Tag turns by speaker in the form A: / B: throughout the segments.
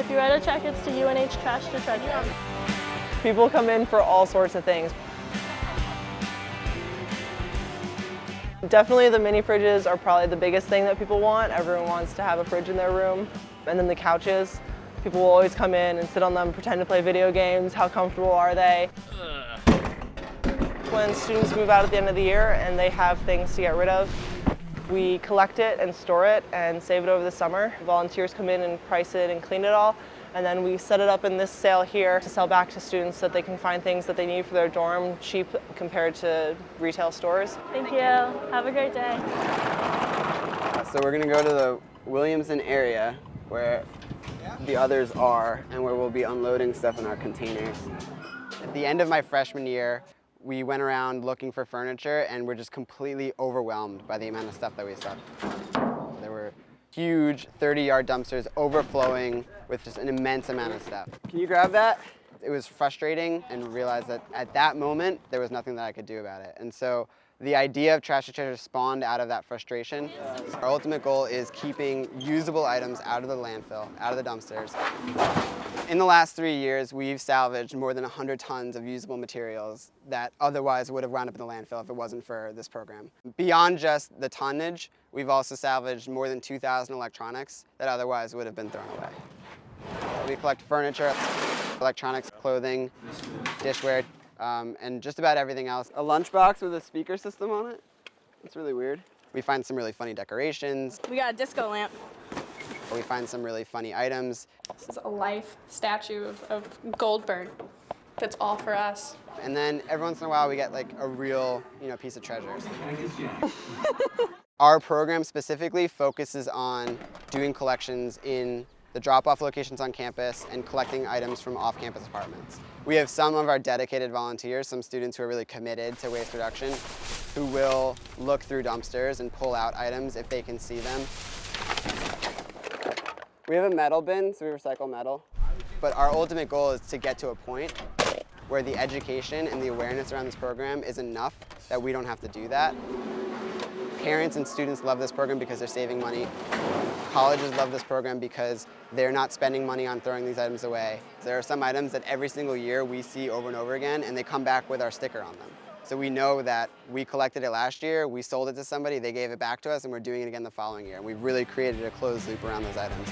A: If you write a check, it's to UNH Trash to treasure.
B: People come in for all sorts of things. Definitely the mini fridges are probably the biggest thing that people want. Everyone wants to have a fridge in their room. And then the couches. People will always come in and sit on them, pretend to play video games. How comfortable are they? When students move out at the end of the year and they have things to get rid of, we collect it and store it and save it over the summer. Volunteers come in and price it and clean it all. And then we set it up in this sale here to sell back to students so that they can find things that they need for their dorm cheap compared to retail stores.
A: Thank you. Have a great day.
C: So we're going to go to the Williamson area where the others are and where we'll be unloading stuff in our containers. At the end of my freshman year, we went around looking for furniture and we're just completely overwhelmed by the amount of stuff that we saw. There were huge 30-yard dumpsters overflowing with just an immense amount of stuff. Can you grab that? It was frustrating and realized that at that moment, there was nothing that I could do about it. And so the idea of Trash to Treasure spawned out of that frustration. Our ultimate goal is keeping usable items out of the landfill, out of the dumpsters. In the last 3 years, we've salvaged more than 100 tons of usable materials that otherwise would have wound up in the landfill if it wasn't for this program. Beyond just the tonnage, we've also salvaged more than 2,000 electronics that otherwise would have been thrown away. We collect furniture, electronics, clothing, dishware, and just about everything else. A lunchbox with a speaker system on it. It's really weird. We find some really funny decorations.
D: We got a disco lamp.
C: We find some really funny items.
D: This is a life statue of Goldberg. That's all for us.
C: And then every once in a while we get like a real, piece of treasures. Our program specifically focuses on doing collections in the drop-off locations on campus and collecting items from off-campus apartments. We have some of our dedicated volunteers, some students who are really committed to waste reduction, who will look through dumpsters and pull out items if they can see them. We have a metal bin, so we recycle metal. But our ultimate goal is to get to a point where the education and the awareness around this program is enough that we don't have to do that. Parents and students love this program because they're saving money. Colleges love this program because they're not spending money on throwing these items away. There are some items that every single year we see over and over again and they come back with our sticker on them. So we know that we collected it last year, we sold it to somebody, they gave it back to us, and we're doing it again the following year. And we've really created a closed loop around those items.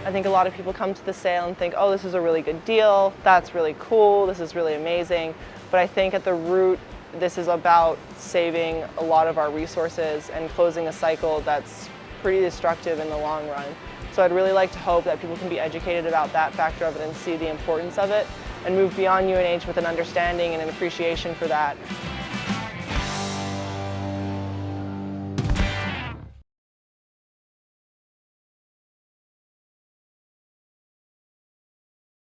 B: I think a lot of people come to the sale and think, oh, this is a really good deal, that's really cool, this is really amazing. But I think at the root, this is about saving a lot of our resources and closing a cycle that's pretty destructive in the long run. So I'd really like to hope that people can be educated about that factor of it and see the importance of it and move beyond UNH with an understanding and an appreciation for that.